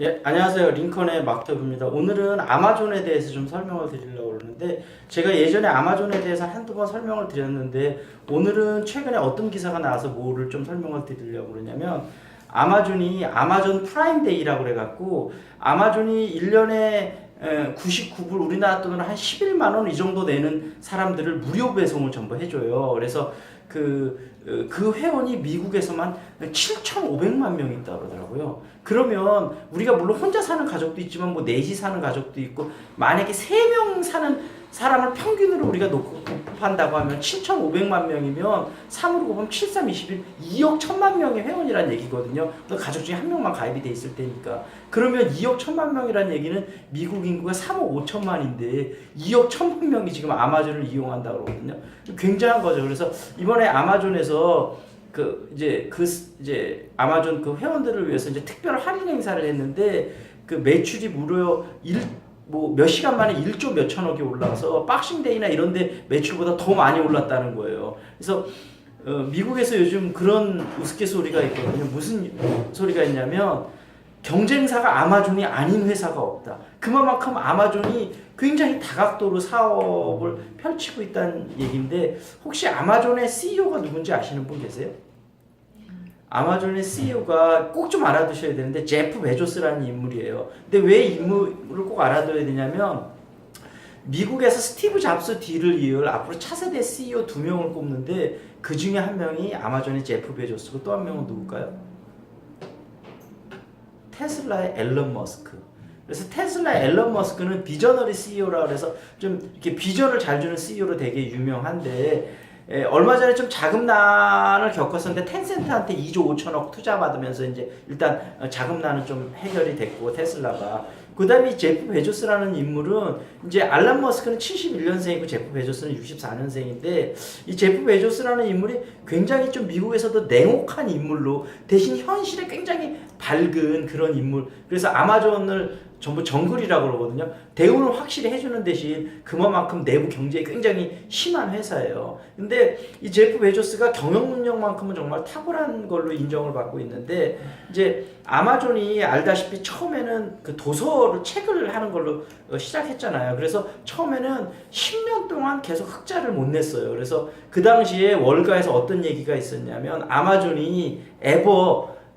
예, 안녕하세요. 링컨의 마크입니다. 오늘은 아마존에 대해서 좀 설명을 드리려고 그러는데, 제가 예전에 아마존에 대해서 한두 번 설명을 드렸는데, 오늘은 최근에 어떤 기사가 나와서 뭐를 좀 설명을 드리려고 그러냐면, 아마존이 아마존 프라임 데이라고 그래갖고, 아마존이 1년에 99불, 우리나라 돈으로 한 11만 원 이 정도 내는 사람들을 무료 배송을 전부 해줘요. 그래서 그 회원이 미국에서만 7,500만 명이 있다 그러더라고요. 그러면 우리가 물론 혼자 사는 가족도 있지만 뭐 넷이 사는 가족도 있고, 만약에 3명 사는 사람을 평균으로 우리가 놓고 곱한다고 하면 7,500만 명이면 3으로 곱하면 7, 3, 21, 2억 1천만 명의 회원이란 얘기거든요. 가족 중에 한 명만 가입이 돼 있을 테니까. 그러면 2억 1천만 명이란 얘기는 미국 인구가 3억 5천만인데 2억 1천만 명이 지금 아마존을 이용한다고 그러거든요. 굉장한 거죠. 그래서 이번에 아마존에서 이제 아마존 그 회원들을 위해서 이제 특별 할인 행사를 했는데, 그 매출이 무려 몇 시간 만에 1조 몇천억이 올라서 박싱데이나 이런데 매출보다 더 많이 올랐다는 거예요. 그래서 미국에서 요즘 그런 우스갯소리가 있거든요. 무슨 소리가 있냐면, 경쟁사가 아마존이 아닌 회사가 없다. 그만큼 아마존이 굉장히 다각도로 사업을 펼치고 있다는 얘기인데, 혹시 아마존의 CEO가 누군지 아시는 분 계세요? 아마존의 CEO가 꼭 좀 알아두셔야 되는데, 제프 베조스라는 인물이에요. 근데 왜 인물을 꼭 알아둬야 되냐면, 미국에서 스티브 잡스 뒤를 이을 앞으로 차세대 CEO 2명을 꼽는데, 그 중에 한 명이 아마존의 제프 베조스고, 또 한 명은 누굴까요? 테슬라의 앨런 머스크. 그래서 테슬라의 앨런 머스크는 비저너리 CEO라 그래서 좀 이렇게 비전을 잘 주는 CEO로 되게 유명한데, 얼마 전에 좀 자금난을 겪었었는데 텐센트한테 2조 5천억 투자 받으면서 이제 일단 자금난은 좀 해결이 됐고, 테슬라가. 그 다음에 제프 베조스라는 인물은, 이제 알란 머스크는 71년생이고 제프 베조스는 64년생인데, 이 제프 베조스라는 인물이 굉장히 좀 미국에서도 냉혹한 인물로, 대신 현실에 굉장히 밝은 그런 인물. 그래서 아마존을 전부 정글이라고 그러거든요. 대우는 확실히 해주는 대신 그만큼 내부 경제에 굉장히 심한 회사예요. 근데 이 제프 베조스가 경영 능력만큼은 정말 탁월한 걸로 인정을 받고 있는데, 이제 아마존이 알다시피 처음에는 그 책을 하는 걸로 시작했잖아요. 그래서 처음에는 10년 동안 계속 흑자를 못 냈어요. 그래서 그 당시에 월가에서 어떤 얘기가 있었냐면, 아마존이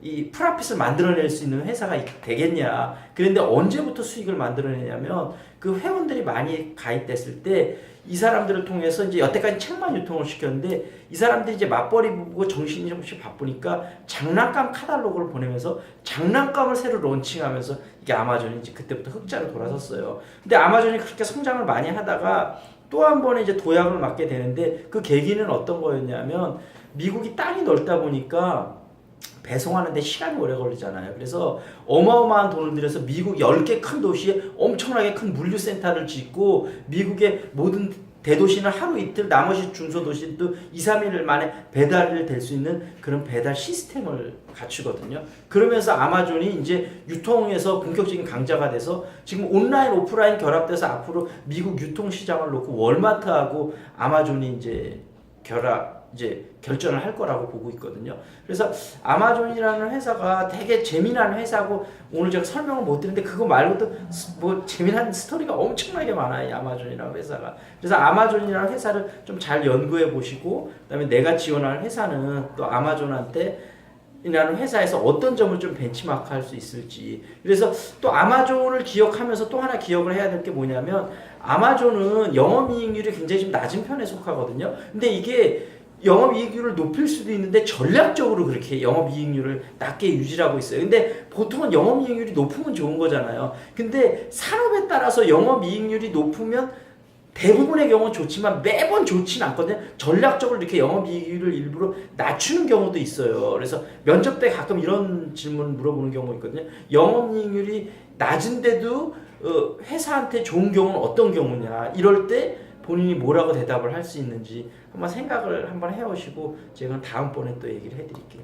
이 프라핏을 만들어낼 수 있는 회사가 되겠냐. 그런데 언제부터 수익을 만들어내냐면, 그 회원들이 많이 가입됐을 때 이 사람들을 통해서 이제 여태까지 책만 유통을 시켰는데, 이 사람들이 이제 맞벌이 부부고 정신이 조금씩 바쁘니까 장난감 카탈로그를 보내면서 장난감을 새로 론칭하면서, 이게 아마존이 이제 그때부터 흑자로 돌아섰어요. 근데 아마존이 그렇게 성장을 많이 하다가 또 한 번에 이제 도약을 맞게 되는데, 그 계기는 어떤 거였냐면, 미국이 땅이 넓다 보니까 배송하는데 시간이 오래 걸리잖아요. 그래서 어마어마한 돈을 들여서 미국 10개 큰 도시에 엄청나게 큰 물류센터를 짓고, 미국의 모든 대도시는 하루 이틀, 나머지 중소도시도 2, 3일 만에 배달이 될 수 있는 그런 배달 시스템을 갖추거든요. 그러면서 아마존이 이제 유통에서 본격적인 강자가 돼서 지금 온라인, 오프라인 결합돼서 앞으로 미국 유통시장을 놓고 월마트하고 아마존이 이제 결전을 할 거라고 보고 있거든요. 그래서 아마존이라는 회사가 되게 재미난 회사고, 오늘 제가 설명을 못 드리는데 그거 말고도 뭐 재미난 스토리가 엄청나게 많아요, 이 아마존이라는 회사가. 그래서 아마존이라는 회사를 좀 잘 연구해 보시고, 그다음에 내가 지원할 회사는 또 아마존한테 이라는 회사에서 어떤 점을 좀 벤치마크 할 수 있을지. 그래서 또 아마존을 기억하면서 또 하나 기억을 해야 될 게 뭐냐면, 아마존은 영업이익률이 굉장히 좀 낮은 편에 속하거든요. 근데 이게 영업이익률을 높일 수도 있는데 전략적으로 그렇게 영업이익률을 낮게 유지하고 있어요. 근데 보통은 영업이익률이 높으면 좋은 거잖아요. 근데 산업에 따라서 영업이익률이 높으면 대부분의 경우는 좋지만 매번 좋진 않거든요. 전략적으로 이렇게 영업이익률을 일부러 낮추는 경우도 있어요. 그래서 면접 때 가끔 이런 질문 물어보는 경우가 있거든요. 영업이익률이 낮은데도 회사한테 좋은 경우는 어떤 경우냐. 이럴 때 본인이 뭐라고 대답을 할 수 있는지 한번 생각을 한번 해오시고, 제가 다음번에 또 얘기를 해드릴게요.